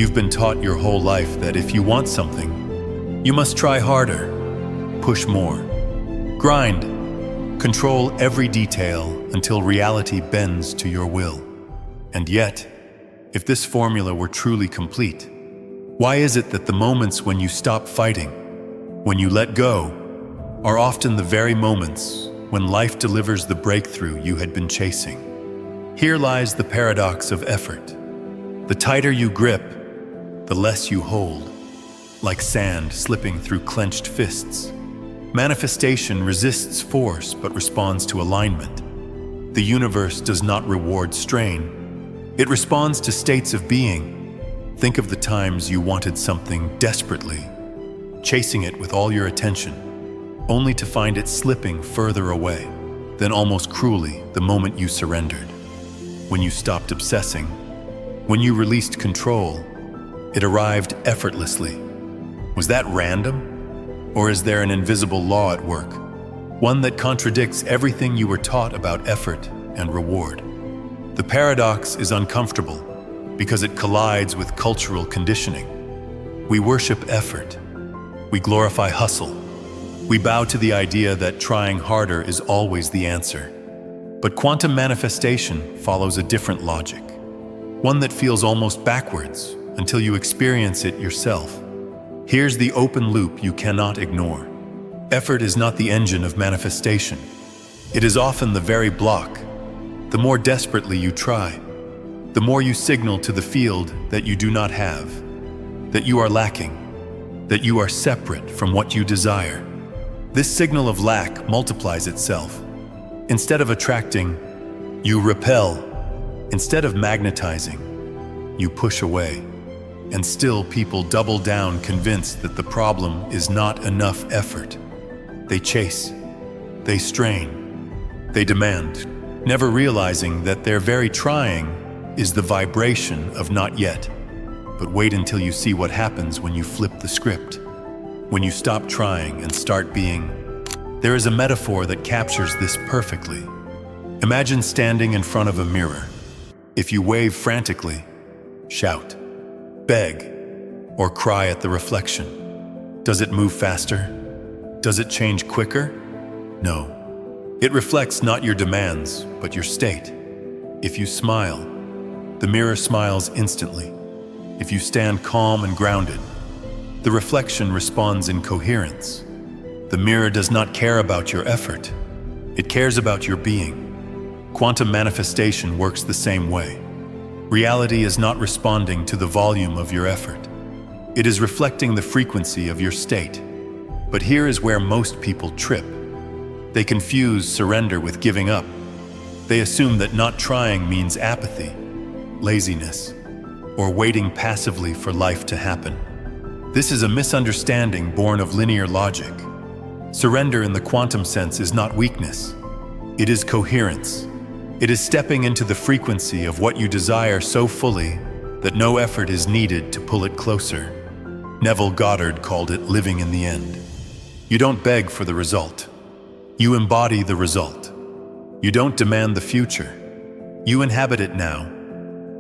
You've been taught your whole life that if you want something, you must try harder, push more, grind, control every detail until reality bends to your will. And yet, if this formula were truly complete, why is it that the moments when you stop fighting, when you let go, are often the very moments when life delivers the breakthrough you had been chasing? Here lies the paradox of effort. The tighter you grip, the less you hold, like sand slipping through clenched fists. Manifestation resists force but responds to alignment. The universe does not reward strain. It responds to states of being. Think of the times you wanted something desperately, chasing it with all your attention, only to find it slipping further away. Then almost cruelly, the moment you surrendered. When you stopped obsessing, when you released control, it arrived effortlessly. Was that random? Or is there an invisible law at work? One that contradicts everything you were taught about effort and reward. The paradox is uncomfortable because it collides with cultural conditioning. We worship effort. We glorify hustle. We bow to the idea that trying harder is always the answer. But quantum manifestation follows a different logic, one that feels almost backwards until you experience it yourself. Here's the open loop you cannot ignore. Effort is not the engine of manifestation. It is often the very block. The more desperately you try, the more you signal to the field that you do not have, that you are lacking, that you are separate from what you desire. This signal of lack multiplies itself. Instead of attracting, you repel. Instead of magnetizing, you push away. And still people double down convinced that the problem is not enough effort. They chase, they strain, they demand, never realizing that their very trying is the vibration of not yet. But wait until you see what happens when you flip the script. When you stop trying and start being. There is a metaphor that captures this perfectly. Imagine standing in front of a mirror. If you wave frantically, shout, beg, or cry at the reflection, does it move faster? Does it change quicker? No. It reflects not your demands, but your state. If you smile, the mirror smiles instantly. If you stand calm and grounded, the reflection responds in coherence. The mirror does not care about your effort. It cares about your being. Quantum manifestation works the same way. Reality is not responding to the volume of your effort. It is reflecting the frequency of your state. But here is where most people trip. They confuse surrender with giving up. They assume that not trying means apathy, laziness, or waiting passively for life to happen. This is a misunderstanding born of linear logic. Surrender in the quantum sense is not weakness. It is coherence. It is stepping into the frequency of what you desire so fully that no effort is needed to pull it closer. Neville Goddard called it living in the end. You don't beg for the result. You embody the result. You don't demand the future. You inhabit it now.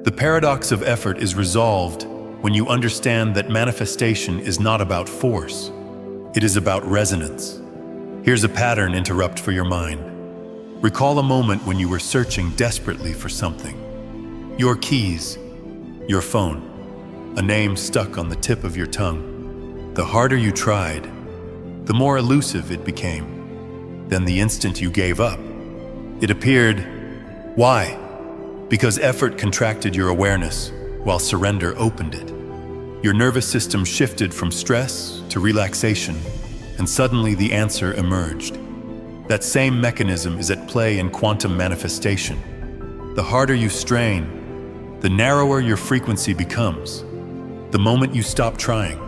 The paradox of effort is resolved when you understand that manifestation is not about force. It is about resonance. Here's a pattern interrupt for your mind. Recall a moment when you were searching desperately for something. Your keys, your phone, a name stuck on the tip of your tongue. The harder you tried, the more elusive it became. Then the instant you gave up, it appeared. Why? Because effort contracted your awareness while surrender opened it. Your nervous system shifted from stress to relaxation, and suddenly the answer emerged. That same mechanism is at play in quantum manifestation. The harder you strain, the narrower your frequency becomes. The moment you stop trying,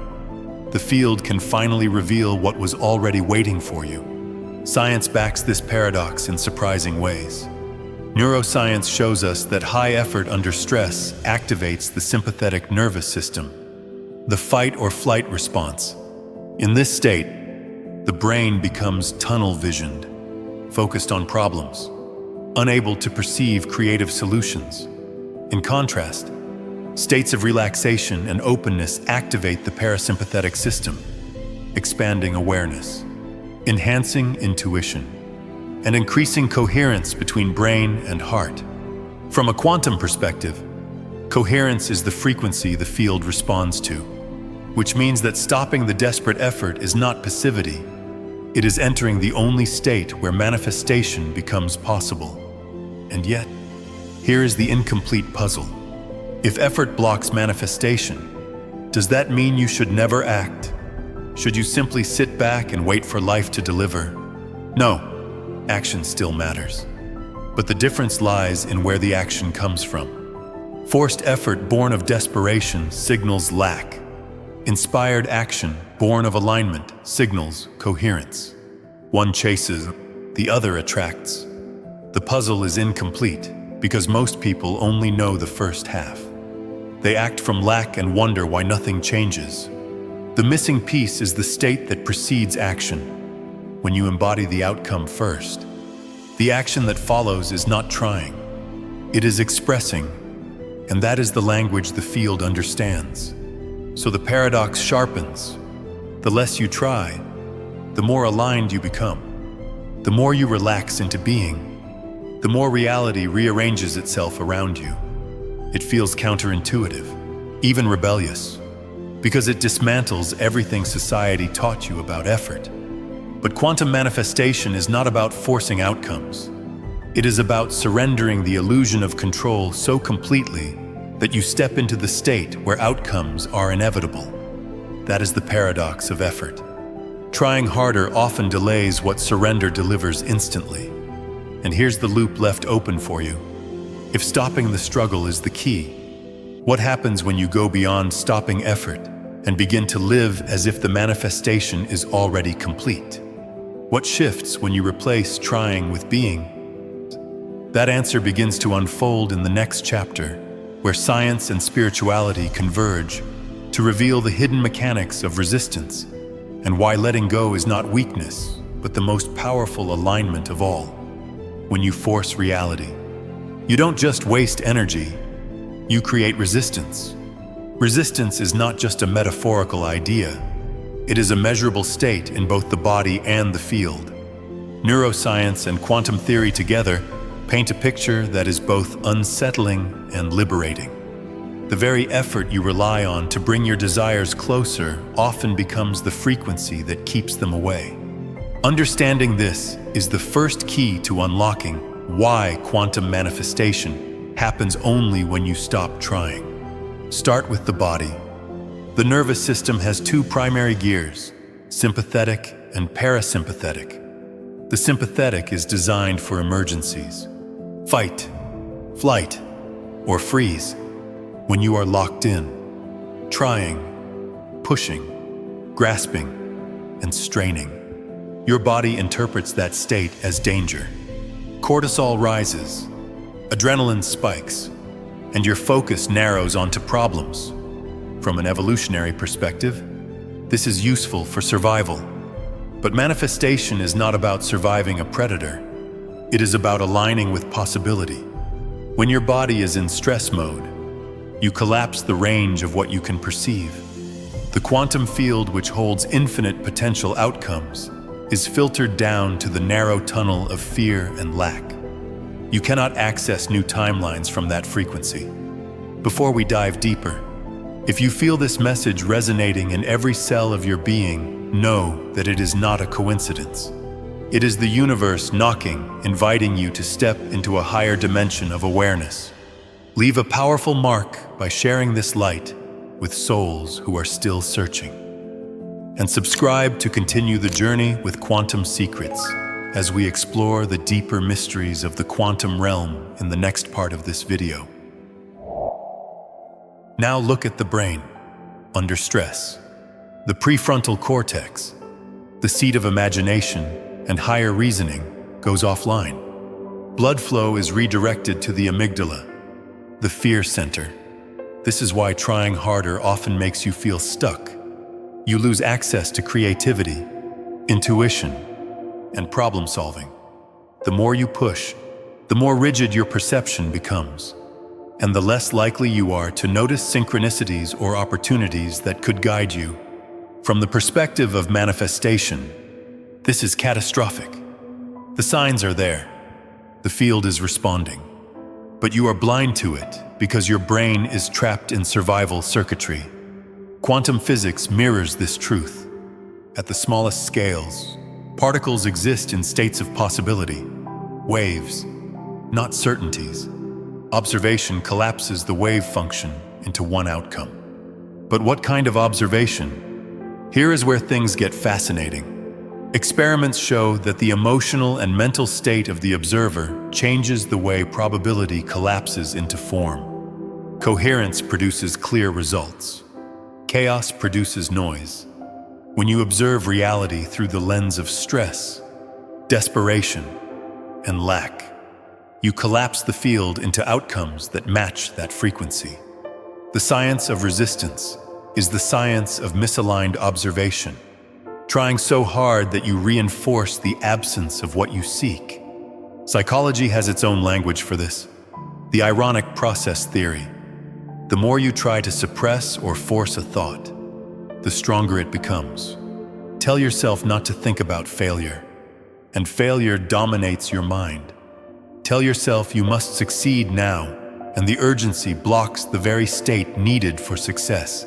the field can finally reveal what was already waiting for you. Science backs this paradox in surprising ways. Neuroscience shows us that high effort under stress activates the sympathetic nervous system, the fight or flight response. In this state, the brain becomes tunnel-visioned, focused on problems, unable to perceive creative solutions. In contrast, States of relaxation and openness activate the parasympathetic system, expanding awareness, enhancing intuition, and increasing coherence between brain and heart. From a quantum perspective, coherence is the frequency the field responds to, which means that stopping the desperate effort is not passivity. It is entering the only state where manifestation becomes possible. And yet, here is the incomplete puzzle. If effort blocks manifestation, does that mean you should never act? Should you simply sit back and wait for life to deliver? No, action still matters. But the difference lies in where the action comes from. Forced effort born of desperation signals lack. Inspired action born of alignment signals coherence. One chases, the other attracts. The puzzle is incomplete because most people only know the first half. They act from lack and wonder why nothing changes. The missing piece is the state that precedes action. When you embody the outcome first, the action that follows is not trying. It is expressing, and that is the language the field understands. So the paradox sharpens. The less you try, the more aligned you become. The more you relax into being, the more reality rearranges itself around you. It feels counterintuitive, even rebellious, because it dismantles everything society taught you about effort. But quantum manifestation is not about forcing outcomes. It is about surrendering the illusion of control so completely that you step into the state where outcomes are inevitable. That is the paradox of effort. Trying harder often delays what surrender delivers instantly. And here's the loop left open for you. If stopping the struggle is the key, what happens when you go beyond stopping effort and begin to live as if the manifestation is already complete? What shifts when you replace trying with being? That answer begins to unfold in the next chapter, where science and spirituality converge to reveal the hidden mechanics of resistance and why letting go is not weakness, but the most powerful alignment of all. When you force reality, you don't just waste energy, you create resistance. Resistance is not just a metaphorical idea. It is a measurable state in both the body and the field. Neuroscience and quantum theory together paint a picture that is both unsettling and liberating. The very effort you rely on to bring your desires closer often becomes the frequency that keeps them away. Understanding this is the first key to unlocking why quantum manifestation happens only when you stop trying. Start with the body. The nervous system has two primary gears, sympathetic and parasympathetic. The sympathetic is designed for emergencies. Fight, flight, or freeze. When you are locked in, trying, pushing, grasping, and straining, your body interprets that state as danger. Cortisol rises, adrenaline spikes, and your focus narrows onto problems. From an evolutionary perspective, this is useful for survival. But manifestation is not about surviving a predator. It is about aligning with possibility. When your body is in stress mode, you collapse the range of what you can perceive. The quantum field, which holds infinite potential outcomes, is filtered down to the narrow tunnel of fear and lack. You cannot access new timelines from that frequency. Before we dive deeper, if you feel this message resonating in every cell of your being, know that it is not a coincidence. It is the universe knocking, inviting you to step into a higher dimension of awareness. Leave a powerful mark by sharing this light with souls who are still searching. And subscribe to continue the journey with Quantum Secrets as we explore the deeper mysteries of the quantum realm in the next part of this video. Now look at the brain. Under stress, the prefrontal cortex, the seat of imagination and higher reasoning, goes offline. Blood flow is redirected to the amygdala, the fear center. This is why trying harder often makes you feel stuck. You lose access to creativity, intuition, and problem solving. The more you push, the more rigid your perception becomes. and the less likely you are to notice synchronicities or opportunities that could guide you. From the perspective of manifestation, this is catastrophic. The signs are there. The field is responding. But you are blind to it because your brain is trapped in survival circuitry. Quantum physics mirrors this truth. At the smallest scales, particles exist in states of possibility, waves, not certainties. Observation collapses the wave function into one outcome. But what kind of observation? Here is where things get fascinating. Experiments show that the emotional and mental state of the observer changes the way probability collapses into form. Coherence produces clear results. Chaos produces noise. When you observe reality through the lens of stress, desperation, and lack, you collapse the field into outcomes that match that frequency. The science of resistance is the science of misaligned observation, trying so hard that you reinforce the absence of what you seek. Psychology has its own language for this, the ironic process theory. The more you try to suppress or force a thought, the stronger it becomes. Tell yourself not to think about failure, and failure dominates your mind. Tell yourself you must succeed now, and the urgency blocks the very state needed for success.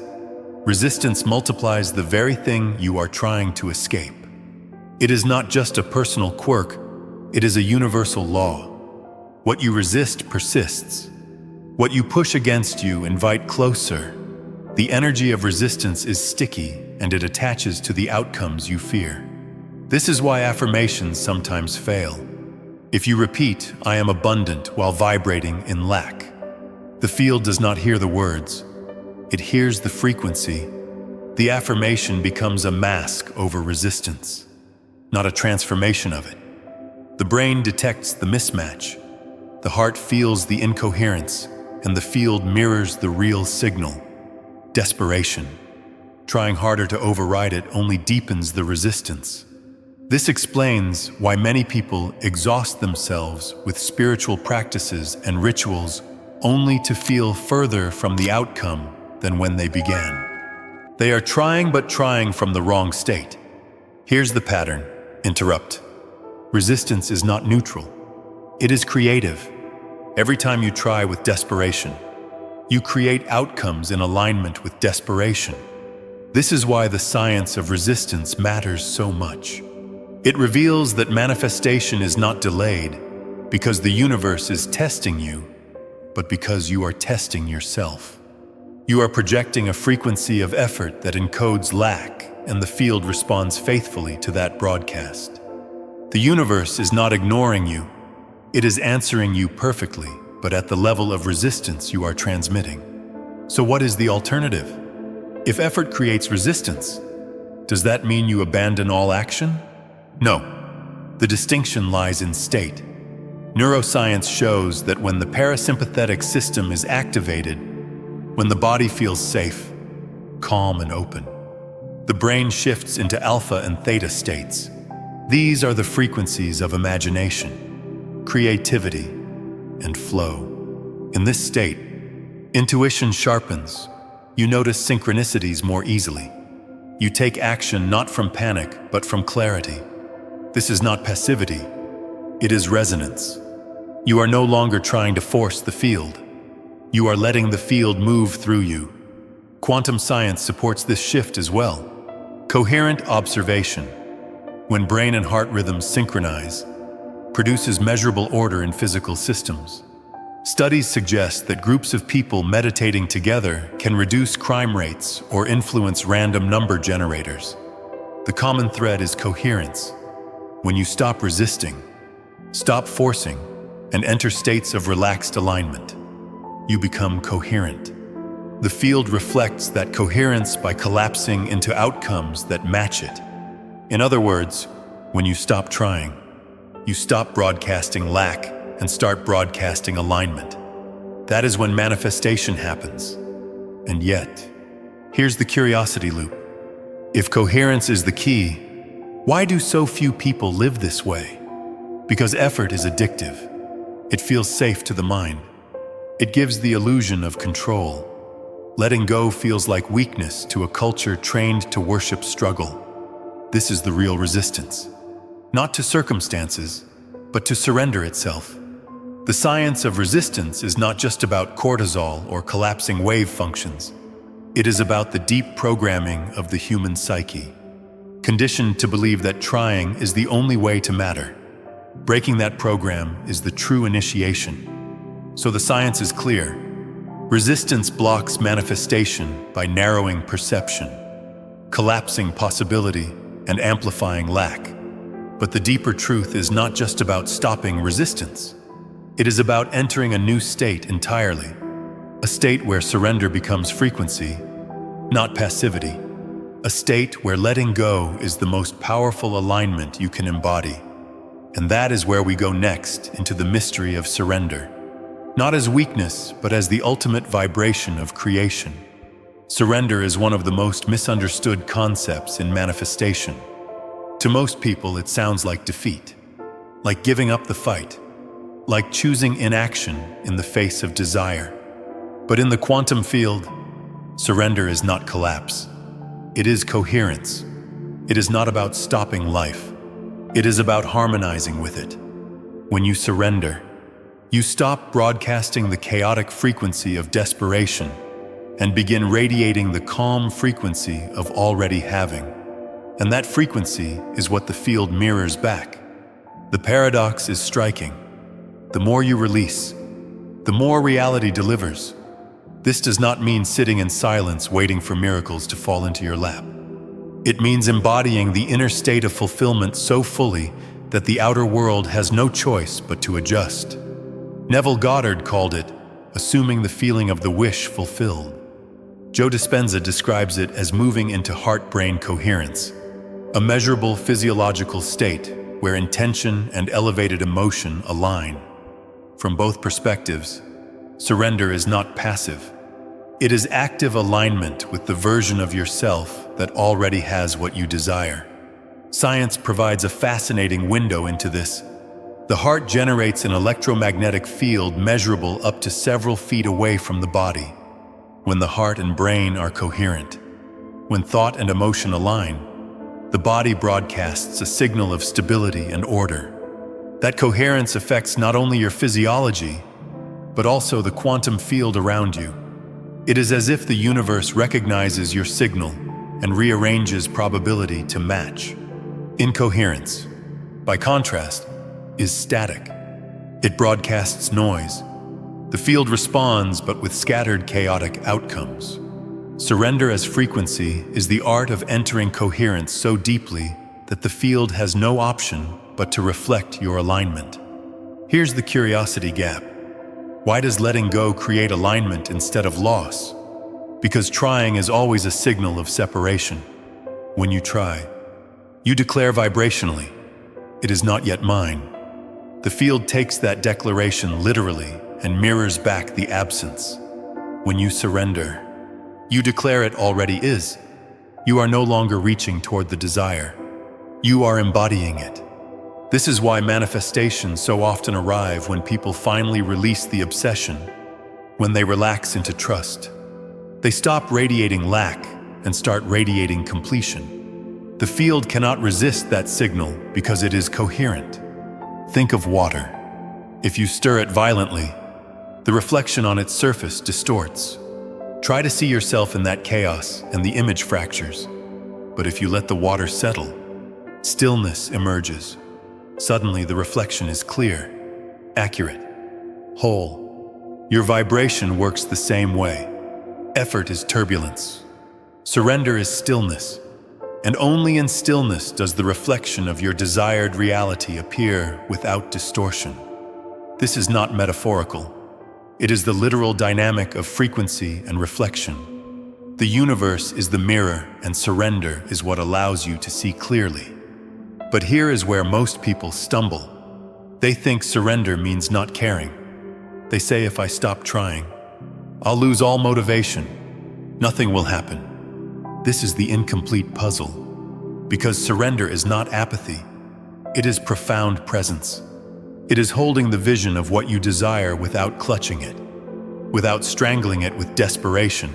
Resistance multiplies the very thing you are trying to escape. It is not just a personal quirk, it is a universal law. What you resist persists. What you push against you invite closer. The energy of resistance is sticky, and it attaches to the outcomes you fear. This is why affirmations sometimes fail. If you repeat, "I am abundant," while vibrating in lack, the field does not hear the words. It hears the frequency. The affirmation becomes a mask over resistance, not a transformation of it. The brain detects the mismatch. The heart feels the incoherence, and the field mirrors the real signal. Desperation. Trying harder to override it only deepens the resistance. This explains why many people exhaust themselves with spiritual practices and rituals only to feel further from the outcome than when they began. They are trying but trying from the wrong state. Here's the pattern. Interrupt. Resistance is not neutral. It is creative. Every time you try with desperation, you create outcomes in alignment with desperation. This is why the science of resistance matters so much. It reveals that manifestation is not delayed because the universe is testing you, but because you are testing yourself. You are projecting a frequency of effort that encodes lack, and the field responds faithfully to that broadcast. The universe is not ignoring you. It is answering you perfectly, but at the level of resistance you are transmitting. So what is the alternative? If effort creates resistance, does that mean you abandon all action? No. The distinction lies in state. Neuroscience shows that when the parasympathetic system is activated, when the body feels safe, calm, and open, the brain shifts into alpha and theta states. These are the frequencies of imagination, creativity, and flow. In this state, intuition sharpens. You notice synchronicities more easily. You take action not from panic, but from clarity. This is not passivity. It is resonance. You are no longer trying to force the field. You are letting the field move through you. Quantum science supports this shift as well. Coherent observation, when brain and heart rhythms synchronize, produces measurable order in physical systems. Studies suggest that groups of people meditating together can reduce crime rates or influence random number generators. The common thread is coherence. When you stop resisting, stop forcing, and enter states of relaxed alignment, you become coherent. The field reflects that coherence by collapsing into outcomes that match it. In other words, when you stop trying, you stop broadcasting lack and start broadcasting alignment. That is when manifestation happens. And yet, here's the curiosity loop. If coherence is the key, why do so few people live this way? Because effort is addictive. It feels safe to the mind. It gives the illusion of control. Letting go feels like weakness to a culture trained to worship struggle. This is the real resistance. Not to circumstances, but to surrender itself. The science of resistance is not just about cortisol or collapsing wave functions. It is about the deep programming of the human psyche, conditioned to believe that trying is the only way to matter. Breaking that program is the true initiation. So the science is clear. Resistance blocks manifestation by narrowing perception, collapsing possibility, and amplifying lack. But the deeper truth is not just about stopping resistance. It is about entering a new state entirely, a state where surrender becomes frequency, not passivity, a state where letting go is the most powerful alignment you can embody. And that is where we go next, into the mystery of surrender. Not as weakness, but as the ultimate vibration of creation. Surrender is one of the most misunderstood concepts in manifestation. To most people, it sounds like defeat, like giving up the fight, like choosing inaction in the face of desire. But in the quantum field, surrender is not collapse. It is coherence. It is not about stopping life. It is about harmonizing with it. When you surrender, you stop broadcasting the chaotic frequency of desperation and begin radiating the calm frequency of already having. And that frequency is what the field mirrors back. The paradox is striking. The more you release, the more reality delivers. This does not mean sitting in silence waiting for miracles to fall into your lap. It means embodying the inner state of fulfillment so fully that the outer world has no choice but to adjust. Neville Goddard called it assuming the feeling of the wish fulfilled. Joe Dispenza describes it as moving into heart-brain coherence, a measurable physiological state where intention and elevated emotion align. From both perspectives, surrender is not passive. It is active alignment with the version of yourself that already has what you desire. Science provides a fascinating window into this. The heart generates an electromagnetic field measurable up to several feet away from the body. When the heart and brain are coherent, when thought and emotion align, the body broadcasts a signal of stability and order. That coherence affects not only your physiology, but also the quantum field around you. It is as if the universe recognizes your signal and rearranges probability to match. Incoherence, by contrast, is static. It broadcasts noise. The field responds, but with scattered, chaotic outcomes. Surrender as frequency is the art of entering coherence so deeply that the field has no option but to reflect your alignment. Here's the curiosity gap. Why does letting go create alignment instead of loss? Because trying is always a signal of separation. When you try, you declare vibrationally, "It is not yet mine." The field takes that declaration literally and mirrors back the absence. When you surrender, you declare it already is. You are no longer reaching toward the desire. You are embodying it. This is why manifestations so often arrive when people finally release the obsession, when they relax into trust. They stop radiating lack and start radiating completion. The field cannot resist that signal because it is coherent. Think of water. If you stir it violently, the reflection on its surface distorts. Try to see yourself in that chaos and the image fractures. But if you let the water settle, stillness emerges. Suddenly the reflection is clear, accurate, whole. Your vibration works the same way. Effort is turbulence. Surrender is stillness. And only in stillness does the reflection of your desired reality appear without distortion. This is not metaphorical. It is the literal dynamic of frequency and reflection. The universe is the mirror, and surrender is what allows you to see clearly. But here is where most people stumble. They think surrender means not caring. They say, if I stop trying, I'll lose all motivation. Nothing will happen. This is the incomplete puzzle. Because surrender is not apathy. It is profound presence. It is holding the vision of what you desire without clutching it. without strangling it with desperation.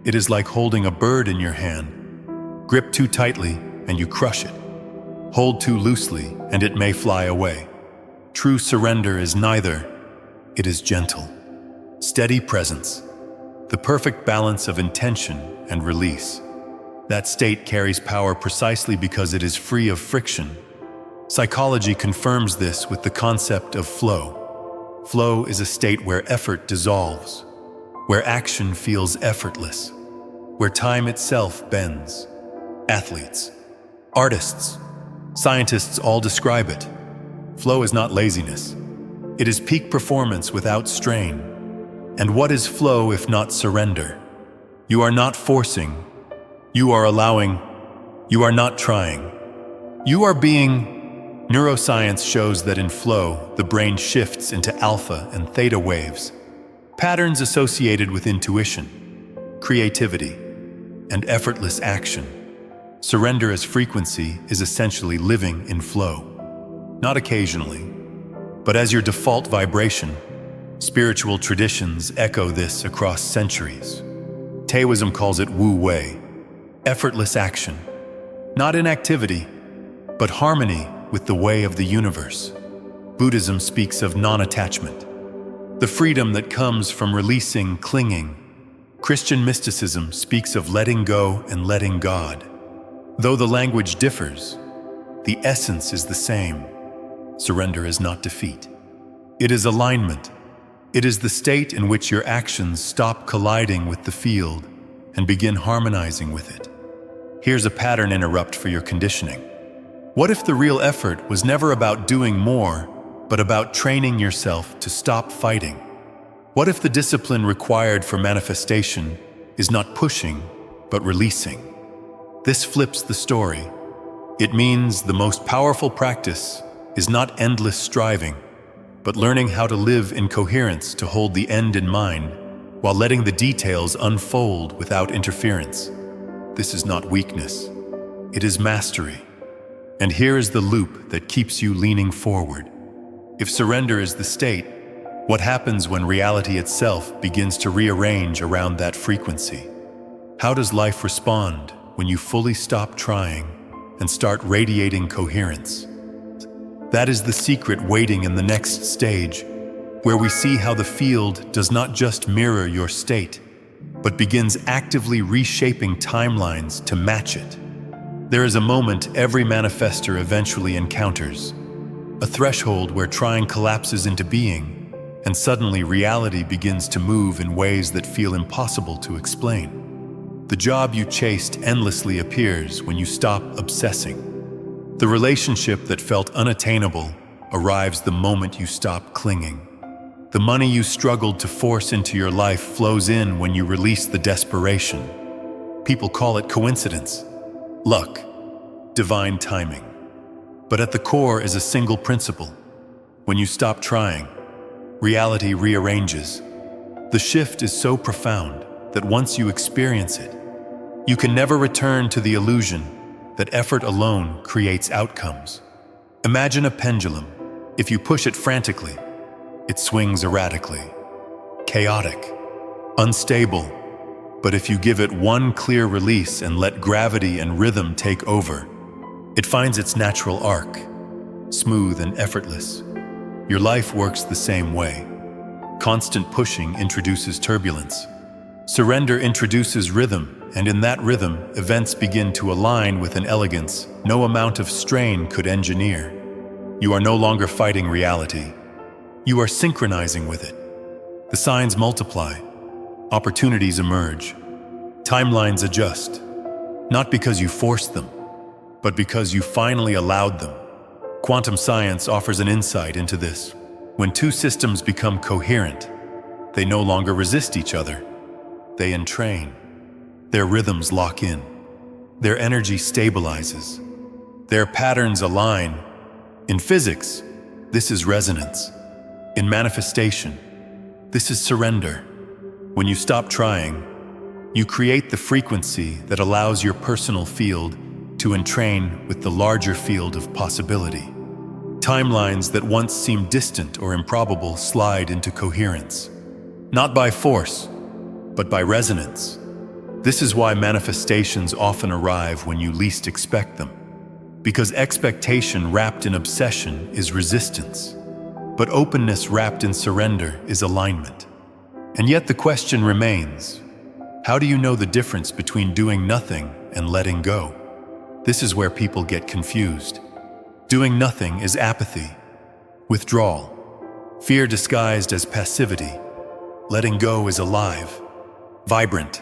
It is like holding a bird in your hand. Grip too tightly and you crush it. Hold too loosely and it may fly away. True surrender is neither. It is gentle, steady presence, the perfect balance of intention and release. That state carries power precisely because it is free of friction. Psychology confirms this with the concept of flow. Flow is a state where effort dissolves, where action feels effortless, where time itself bends. Athletes, artists, scientists all describe it. Flow is not laziness. It is peak performance without strain. And what is flow if not surrender? You are not forcing. You are allowing. You are not trying. You are being. Neuroscience shows that in flow, the brain shifts into alpha and theta waves, patterns associated with intuition, creativity, and effortless action. Surrender as frequency is essentially living in flow, not occasionally, but as your default vibration. Spiritual traditions echo this across centuries. Taoism calls it Wu Wei, effortless action, not inactivity, but harmony with the way of the universe. Buddhism speaks of non-attachment, the freedom that comes from releasing clinging. Christian mysticism speaks of letting go and letting God. Though the language differs, the essence is the same. Surrender is not defeat. It is alignment. It is the state in which your actions stop colliding with the field and begin harmonizing with it. Here's a pattern interrupt for your conditioning. What if the real effort was never about doing more, but about training yourself to stop fighting? What if the discipline required for manifestation is not pushing, but releasing? This flips the story. It means the most powerful practice is not endless striving, but learning how to live in coherence to hold the end in mind, while letting the details unfold without interference. This is not weakness. It is mastery. And here is the loop that keeps you leaning forward. If surrender is the state, what happens when reality itself begins to rearrange around that frequency? How does life respond when you fully stop trying and start radiating coherence? That is the secret waiting in the next stage, where we see how the field does not just mirror your state, but begins actively reshaping timelines to match it. There is a moment every manifestor eventually encounters, a threshold where trying collapses into being, and suddenly reality begins to move in ways that feel impossible to explain. The job you chased endlessly appears when you stop obsessing. The relationship that felt unattainable arrives the moment you stop clinging. The money you struggled to force into your life flows in when you release the desperation. People call it coincidence, luck, divine timing. But at the core is a single principle. When you stop trying, reality rearranges. The shift is so profound that once you experience it, you can never return to the illusion that effort alone creates outcomes. Imagine a pendulum. If you push it frantically, it swings erratically, chaotic, unstable. But if you give it one clear release and let gravity and rhythm take over, it finds its natural arc, smooth and effortless. Your life works the same way. Constant pushing introduces turbulence. Surrender introduces rhythm, and in that rhythm, events begin to align with an elegance no amount of strain could engineer. You are no longer fighting reality. You are synchronizing with it. The signs multiply. Opportunities emerge. Timelines adjust. Not because you forced them, but because you finally allowed them. Quantum science offers an insight into this. When two systems become coherent, they no longer resist each other. They entrain. Their rhythms lock in. Their energy stabilizes. Their patterns align. In physics, this is resonance. In manifestation, this is surrender. When you stop trying, you create the frequency that allows your personal field to entrain with the larger field of possibility. Timelines that once seemed distant or improbable slide into coherence. not by force, but by resonance. This is why manifestations often arrive when you least expect them. Because expectation wrapped in obsession is resistance, but openness wrapped in surrender is alignment. And yet the question remains, how do you know the difference between doing nothing and letting go? This is where people get confused. Doing nothing is apathy, withdrawal, fear disguised as passivity. Letting go is alive, vibrant,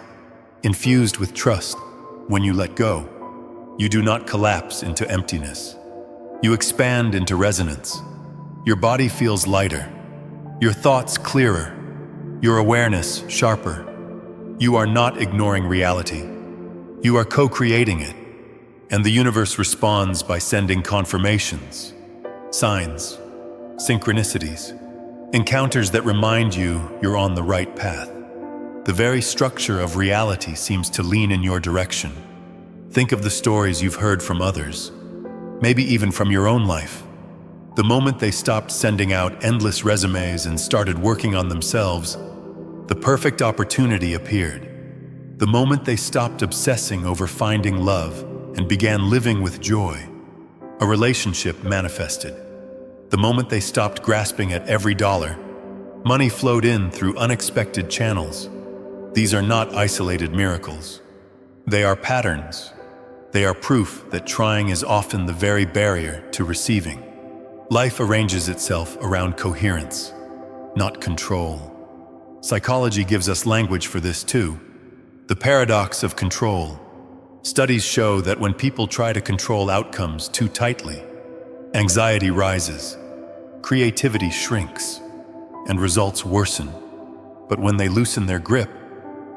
infused with trust. When you let go, you do not collapse into emptiness. You expand into resonance. Your body feels lighter, your thoughts clearer, your awareness sharper. You are not ignoring reality. You are co-creating it, and the universe responds by sending confirmations, signs, synchronicities, encounters that remind you you're on the right path. The very structure of reality seems to lean in your direction. Think of the stories you've heard from others, maybe even from your own life. The moment they stopped sending out endless resumes and started working on themselves, the perfect opportunity appeared. The moment they stopped obsessing over finding love and began living with joy, a relationship manifested. The moment they stopped grasping at every dollar, money flowed in through unexpected channels. These are not isolated miracles. They are patterns. They are proof that trying is often the very barrier to receiving. Life arranges itself around coherence, not control. Psychology gives us language for this too. The paradox of control. Studies show that when people try to control outcomes too tightly, anxiety rises, creativity shrinks, and results worsen. But when they loosen their grip,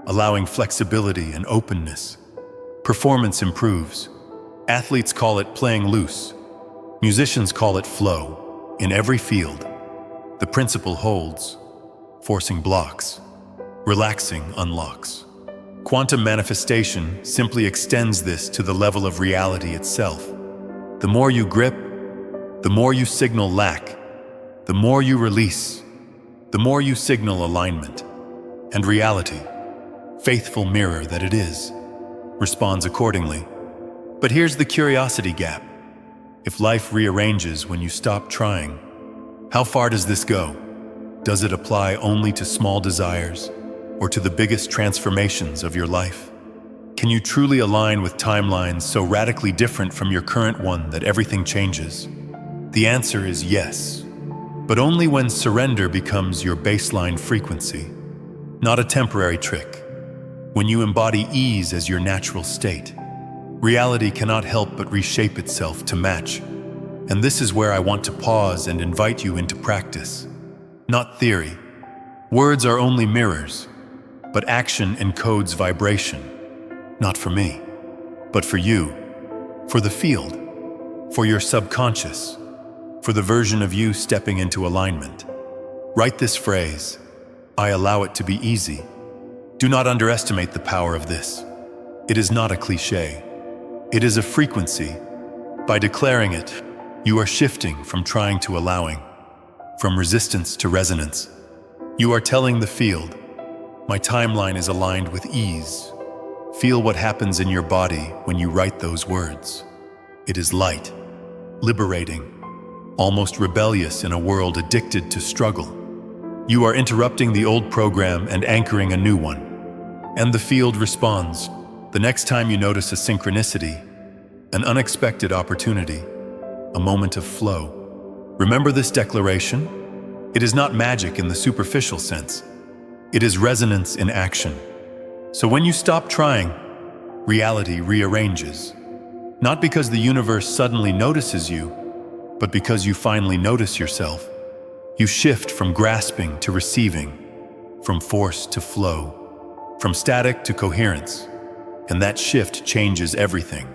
allowing flexibility and openness, performance improves. Athletes call it playing loose. Musicians call it flow. In every field, the principle holds. Forcing blocks, relaxing unlocks. Quantum manifestation simply extends this to the level of reality itself. The more you grip, the more you signal lack. The more you release, the more you signal alignment. And reality, faithful mirror that it is, responds accordingly. But here's the curiosity gap. If life rearranges when you stop trying, how far does this go? Does it apply only to small desires or to the biggest transformations of your life? Can you truly align with timelines so radically different from your current one that everything changes? The answer is yes, but only when surrender becomes your baseline frequency, not a temporary trick. When you embody ease as your natural state, reality cannot help but reshape itself to match. And this is where I want to pause and invite you into practice, not theory. Words are only mirrors, but action encodes vibration. Not for me, but for you, for the field, for your subconscious, for the version of you stepping into alignment. Write this phrase, I allow it to be easy. Do not underestimate the power of this. It is not a cliche. It is a frequency. By declaring it, you are shifting from trying to allowing, from resistance to resonance. You are telling the field, my timeline is aligned with ease. Feel what happens in your body when you write those words. It is light, liberating, almost rebellious in a world addicted to struggle. You are interrupting the old program and anchoring a new one. And the field responds. The next time you notice a synchronicity, an unexpected opportunity, a moment of flow, remember this declaration? It is not magic in the superficial sense. It is resonance in action. So when you stop trying, reality rearranges. Not because the universe suddenly notices you, but because you finally notice yourself. You shift from grasping to receiving, from force to flow, from static to coherence, and that shift changes everything.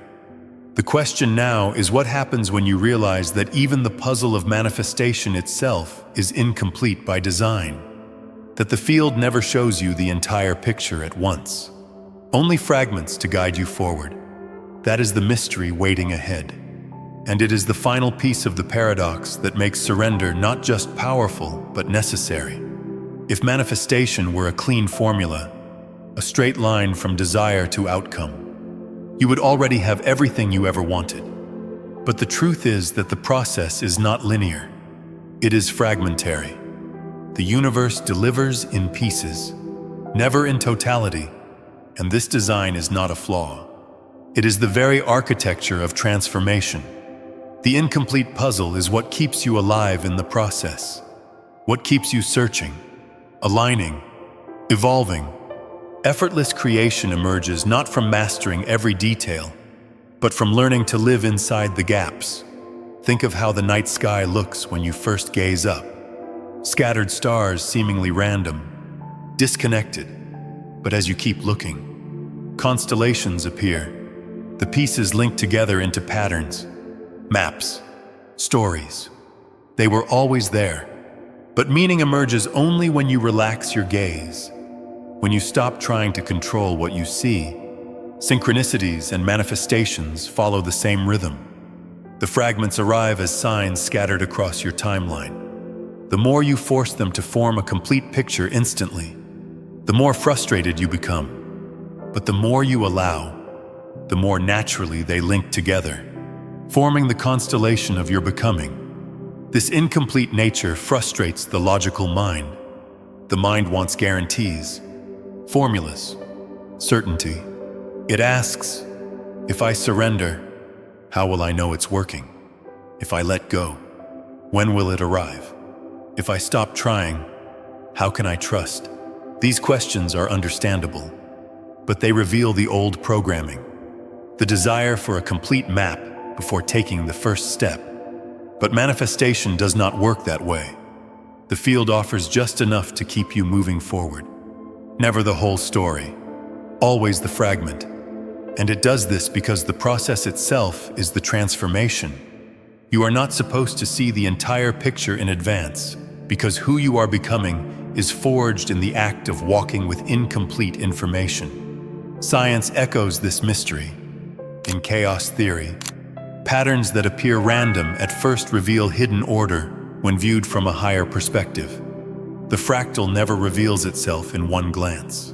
The question now is what happens when you realize that even the puzzle of manifestation itself is incomplete by design, that the field never shows you the entire picture at once, only fragments to guide you forward. That is the mystery waiting ahead. And it is the final piece of the paradox that makes surrender not just powerful, but necessary. If manifestation were a clean formula, a straight line from desire to outcome, you would already have everything you ever wanted. But the truth is that the process is not linear. It is fragmentary. The universe delivers in pieces, never in totality, and this design is not a flaw. It is the very architecture of transformation. The incomplete puzzle is what keeps you alive in the process, what keeps you searching, aligning, evolving. Effortless creation emerges not from mastering every detail, but from learning to live inside the gaps. Think of how the night sky looks when you first gaze up. Scattered stars, seemingly random, disconnected. But as you keep looking, constellations appear. The pieces link together into patterns, maps, stories. They were always there. But meaning emerges only when you relax your gaze, when you stop trying to control what you see. Synchronicities and manifestations follow the same rhythm. The fragments arrive as signs scattered across your timeline. The more you force them to form a complete picture instantly, the more frustrated you become. But the more you allow, the more naturally they link together, forming the constellation of your becoming. This incomplete nature frustrates the logical mind. The mind wants guarantees, formulas, certainty. It asks, if I surrender, how will I know it's working? If I let go, when will it arrive? If I stop trying, how can I trust? These questions are understandable, but they reveal the old programming, the desire for a complete map before taking the first step. But manifestation does not work that way. The field offers just enough to keep you moving forward. Never the whole story, always the fragment. And it does this because the process itself is the transformation. You are not supposed to see the entire picture in advance, because who you are becoming is forged in the act of walking with incomplete information. Science echoes this mystery. In chaos theory, patterns that appear random at first reveal hidden order when viewed from a higher perspective. The fractal never reveals itself in one glance.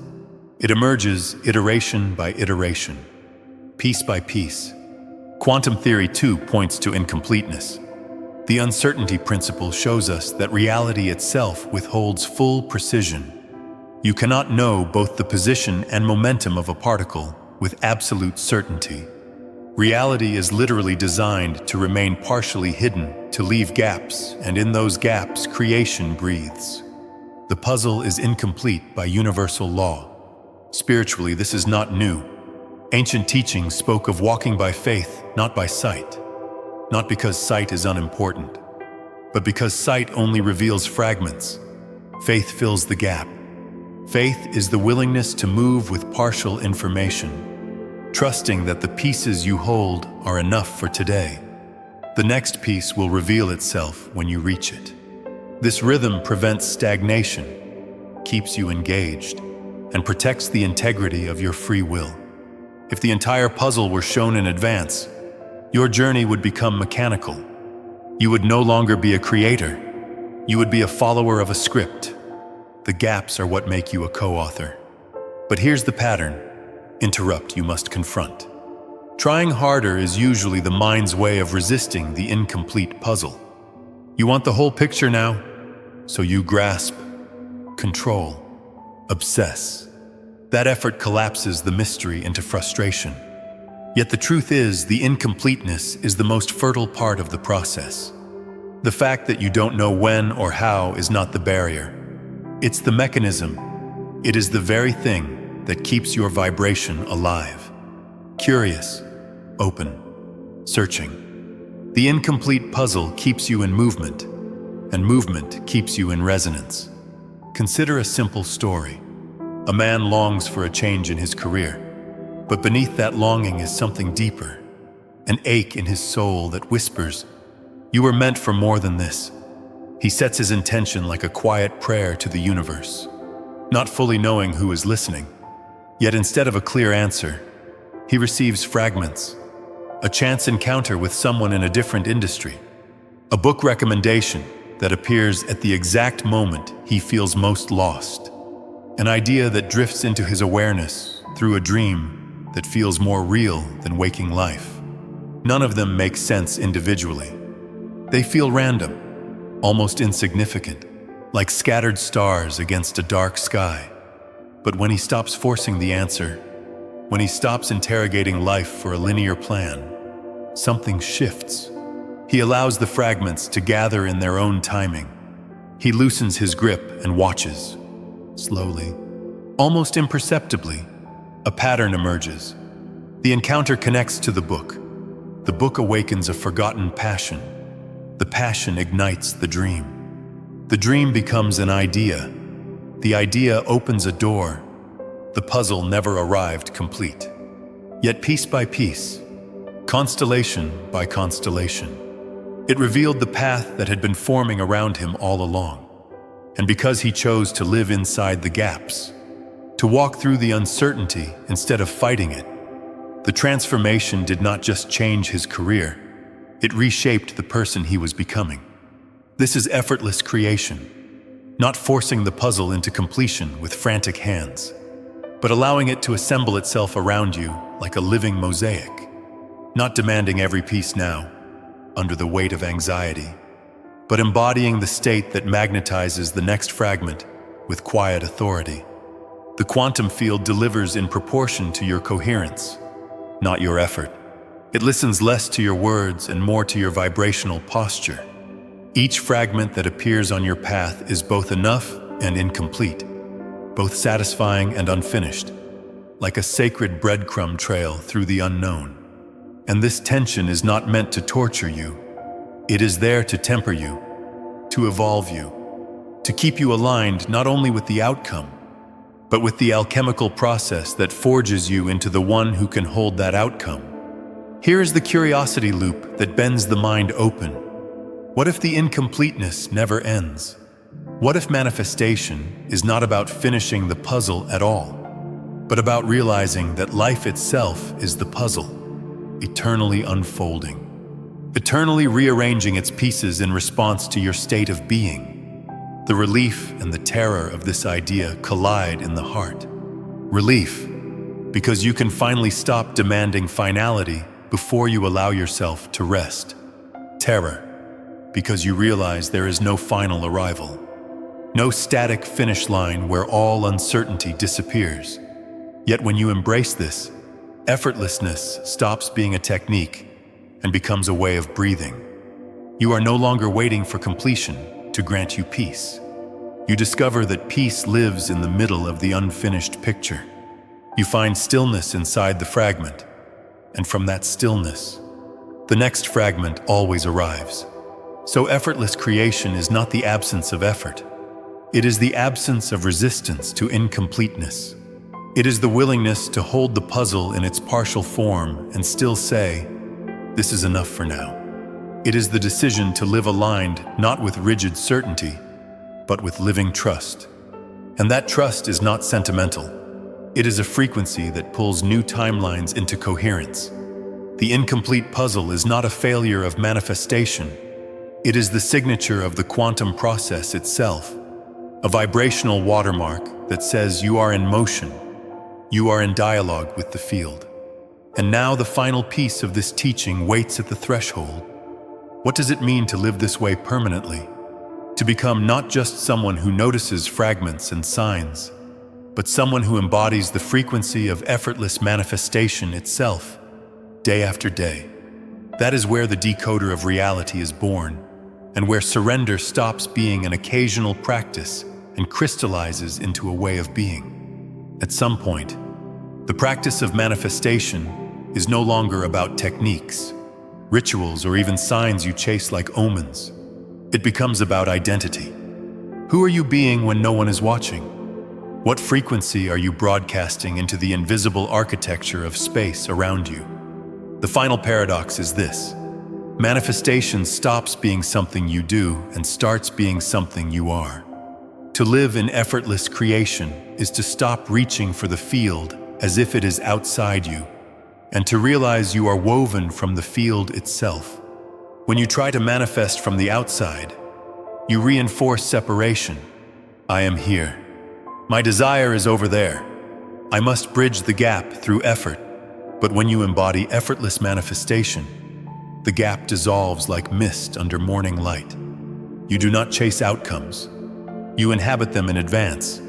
It emerges iteration by iteration, piece by piece. Quantum theory, too, points to incompleteness. The uncertainty principle shows us that reality itself withholds full precision. You cannot know both the position and momentum of a particle with absolute certainty. Reality is literally designed to remain partially hidden, to leave gaps, and in those gaps, creation breathes. The puzzle is incomplete by universal law. Spiritually, this is not new. Ancient teachings spoke of walking by faith, not by sight. Not because sight is unimportant, but because sight only reveals fragments. Faith fills the gap. Faith is the willingness to move with partial information, trusting that the pieces you hold are enough for today. The next piece will reveal itself when you reach it. This rhythm prevents stagnation, keeps you engaged, and protects the integrity of your free will. If the entire puzzle were shown in advance, your journey would become mechanical. You would no longer be a creator. You would be a follower of a script. The gaps are what make you a co-author. But here's the pattern. Interrupt, you must confront. Trying harder is usually the mind's way of resisting the incomplete puzzle. You want the whole picture now, so you grasp, control, obsess. That effort collapses the mystery into frustration. Yet the truth is, the incompleteness is the most fertile part of the process. The fact that you don't know when or how is not the barrier. It's the mechanism. It is the very thing that keeps your vibration alive. Curious, open, searching. The incomplete puzzle keeps you in movement, and movement keeps you in resonance. Consider a simple story. A man longs for a change in his career, but beneath that longing is something deeper, an ache in his soul that whispers, "You were meant for more than this." He sets his intention like a quiet prayer to the universe, not fully knowing who is listening. Yet instead of a clear answer, he receives fragments, a chance encounter with someone in a different industry, a book recommendation that appears at the exact moment he feels most lost. An idea that drifts into his awareness through a dream that feels more real than waking life. None of them make sense individually. They feel random, almost insignificant, like scattered stars against a dark sky. But when he stops forcing the answer, when he stops interrogating life for a linear plan, something shifts. He allows the fragments to gather in their own timing. He loosens his grip and watches. Slowly, almost imperceptibly, a pattern emerges. The encounter connects to the book. The book awakens a forgotten passion. The passion ignites the dream. The dream becomes an idea. The idea opens a door. The puzzle never arrived complete. Yet piece by piece, constellation by constellation, it revealed the path that had been forming around him all along. And because he chose to live inside the gaps, to walk through the uncertainty instead of fighting it, the transformation did not just change his career, it reshaped the person he was becoming. This is effortless creation, not forcing the puzzle into completion with frantic hands, but allowing it to assemble itself around you like a living mosaic, not demanding every piece now, under the weight of anxiety, but embodying the state that magnetizes the next fragment with quiet authority. The quantum field delivers in proportion to your coherence, not your effort. It listens less to your words and more to your vibrational posture. Each fragment that appears on your path is both enough and incomplete, both satisfying and unfinished, like a sacred breadcrumb trail through the unknown. And this tension is not meant to torture you. It is there to temper you, to evolve you, to keep you aligned not only with the outcome, but with the alchemical process that forges you into the one who can hold that outcome. Here is the curiosity loop that bends the mind open. What if the incompleteness never ends? What if manifestation is not about finishing the puzzle at all, but about realizing that life itself is the puzzle, eternally unfolding, eternally rearranging its pieces in response to your state of being? The relief and the terror of this idea collide in the heart. Relief, because you can finally stop demanding finality before you allow yourself to rest. Terror, because you realize there is no final arrival, no static finish line where all uncertainty disappears. Yet when you embrace this, effortlessness stops being a technique and becomes a way of breathing. You are no longer waiting for completion to grant you peace. You discover that peace lives in the middle of the unfinished picture. You find stillness inside the fragment, and from that stillness, the next fragment always arrives. So effortless creation is not the absence of effort. It is the absence of resistance to incompleteness. It is the willingness to hold the puzzle in its partial form and still say, "This is enough for now." It is the decision to live aligned not with rigid certainty, but with living trust. And that trust is not sentimental. It is a frequency that pulls new timelines into coherence. The incomplete puzzle is not a failure of manifestation. It is the signature of the quantum process itself, a vibrational watermark that says you are in motion, you are in dialogue with the field. And now the final piece of this teaching waits at the threshold. What does it mean to live this way permanently? To become not just someone who notices fragments and signs, but someone who embodies the frequency of effortless manifestation itself, day after day. That is where the decoder of reality is born, and where surrender stops being an occasional practice and crystallizes into a way of being. At some point, the practice of manifestation is no longer about techniques, rituals, or even signs you chase like omens. It becomes about identity. Who are you being when no one is watching? What frequency are you broadcasting into the invisible architecture of space around you? The final paradox is this: manifestation stops being something you do and starts being something you are. To live in effortless creation is to stop reaching for the field as if it is outside you, and to realize you are woven from the field itself. When you try to manifest from the outside, you reinforce separation. I am here. My desire is over there. I must bridge the gap through effort. But when you embody effortless manifestation, the gap dissolves like mist under morning light. You do not chase outcomes. You inhabit them in advance.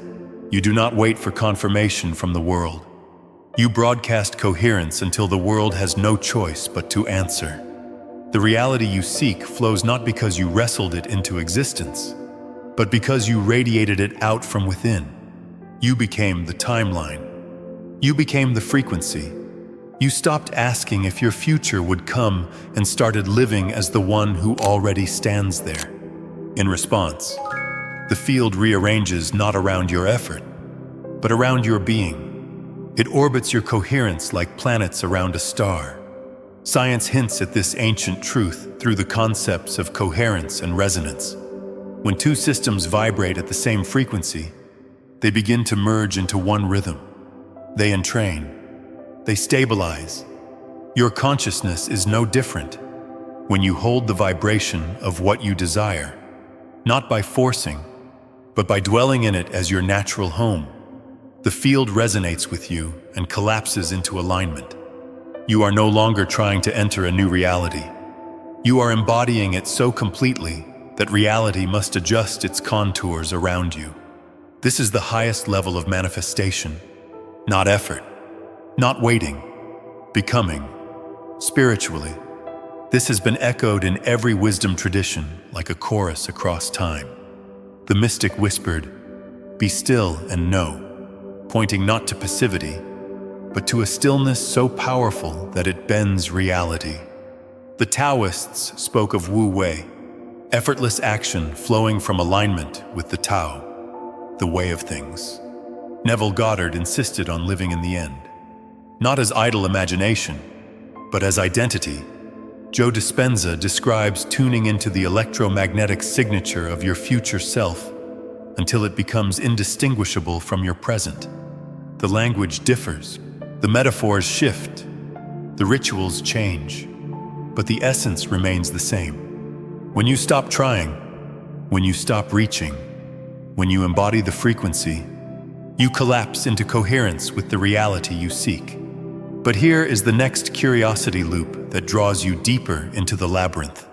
You do not wait for confirmation from the world. You broadcast coherence until the world has no choice but to answer. The reality you seek flows not because you wrestled it into existence, but because you radiated it out from within. You became the timeline. You became the frequency. You stopped asking if your future would come and started living as the one who already stands there. In response, the field rearranges not around your effort, but around your being. It orbits your coherence like planets around a star. Science hints at this ancient truth through the concepts of coherence and resonance. When two systems vibrate at the same frequency, they begin to merge into one rhythm. They entrain. They stabilize. Your consciousness is no different when you hold the vibration of what you desire, not by forcing, but by dwelling in it as your natural home. The field resonates with you and collapses into alignment. You are no longer trying to enter a new reality. You are embodying it so completely that reality must adjust its contours around you. This is the highest level of manifestation, not effort, not waiting, becoming. Spiritually, this has been echoed in every wisdom tradition like a chorus across time. The mystic whispered, "Be still and know," pointing not to passivity, but to a stillness so powerful that it bends reality. The Taoists spoke of Wu Wei, effortless action flowing from alignment with the Tao, the way of things. Neville Goddard insisted on living in the end, not as idle imagination, but as identity. Joe Dispenza describes tuning into the electromagnetic signature of your future self until it becomes indistinguishable from your present. The language differs, the metaphors shift, the rituals change, but the essence remains the same. When you stop trying, when you stop reaching, when you embody the frequency, you collapse into coherence with the reality you seek. But here is the next curiosity loop that draws you deeper into the labyrinth.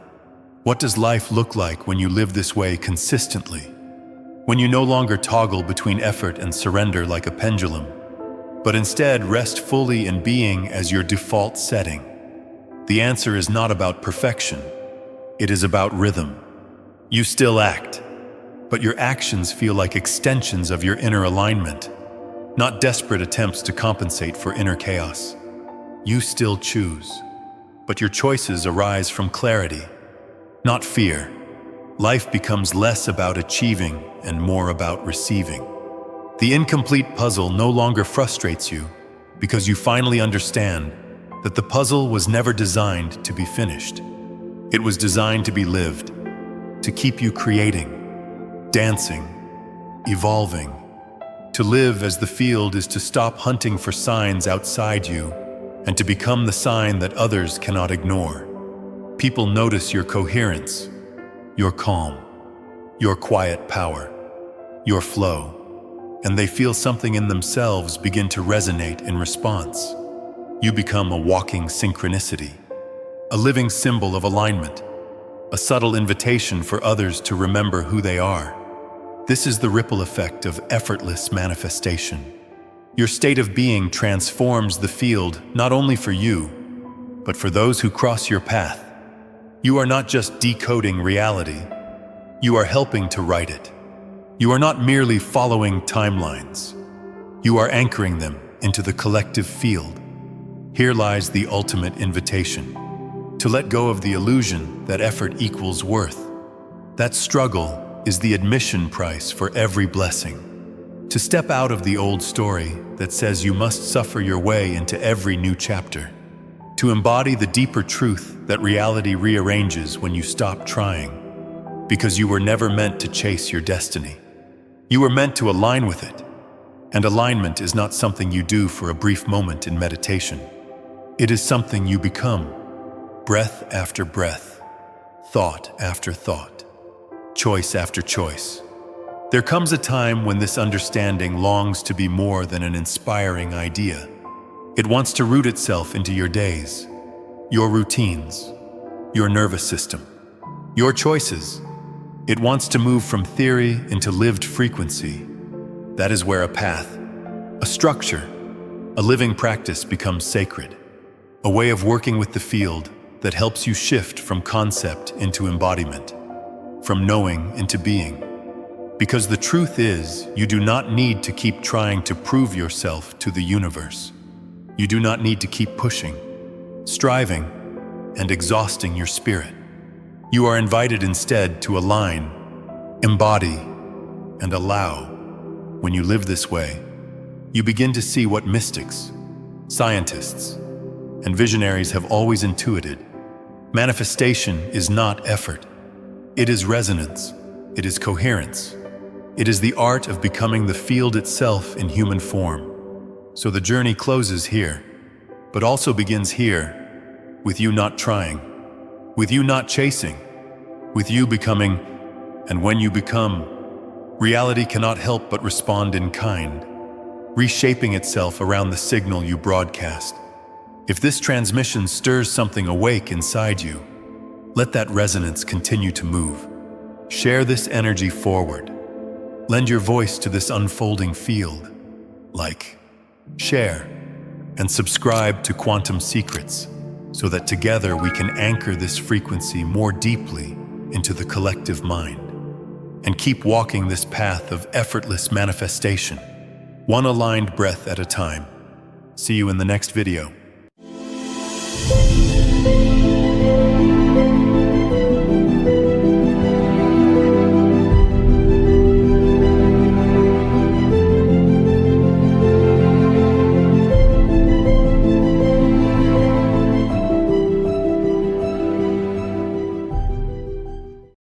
What does life look like when you live this way consistently? When you no longer toggle between effort and surrender like a pendulum, but instead rest fully in being as your default setting? The answer is not about perfection. It is about rhythm. You still act, but your actions feel like extensions of your inner alignment, not desperate attempts to compensate for inner chaos. You still choose, but your choices arise from clarity, not fear. Life becomes less about achieving and more about receiving. The incomplete puzzle no longer frustrates you because you finally understand that the puzzle was never designed to be finished. It was designed to be lived, to keep you creating, dancing, evolving. To live as the field is to stop hunting for signs outside you and to become the sign that others cannot ignore. People notice your coherence, your calm, your quiet power, your flow, and they feel something in themselves begin to resonate in response. You become a walking synchronicity, a living symbol of alignment, a subtle invitation for others to remember who they are. This is the ripple effect of effortless manifestation. Your state of being transforms the field not only for you, but for those who cross your path. You are not just decoding reality, you are helping to write it. You are not merely following timelines, you are anchoring them into the collective field. Here lies the ultimate invitation: to let go of the illusion that effort equals worth. That struggle is the admission price for every blessing. To step out of the old story that says you must suffer your way into every new chapter. To embody the deeper truth that reality rearranges when you stop trying, because you were never meant to chase your destiny. You were meant to align with it, and alignment is not something you do for a brief moment in meditation. It is something you become, breath after breath, thought after thought, choice after choice. There comes a time when this understanding longs to be more than an inspiring idea. It wants to root itself into your days, your routines, your nervous system, your choices. It wants to move from theory into lived frequency. That is where a path, a structure, a living practice becomes sacred, a way of working with the field that helps you shift from concept into embodiment, from knowing into being. Because the truth is, you do not need to keep trying to prove yourself to the universe. You do not need to keep pushing, striving, and exhausting your spirit. You are invited instead to align, embody, and allow. When you live this way, you begin to see what mystics, scientists, and visionaries have always intuited. Manifestation is not effort. It is resonance. It is coherence. It is the art of becoming the field itself in human form. So the journey closes here, but also begins here, with you not trying, with you not chasing, with you becoming. And when you become, reality cannot help but respond in kind, reshaping itself around the signal you broadcast. If this transmission stirs something awake inside you, let that resonance continue to move. Share this energy forward. Lend your voice to this unfolding field. Like, share, and subscribe to Quantum Secrets so that together we can anchor this frequency more deeply into the collective mind and keep walking this path of effortless manifestation, one aligned breath at a time. See you in the next video.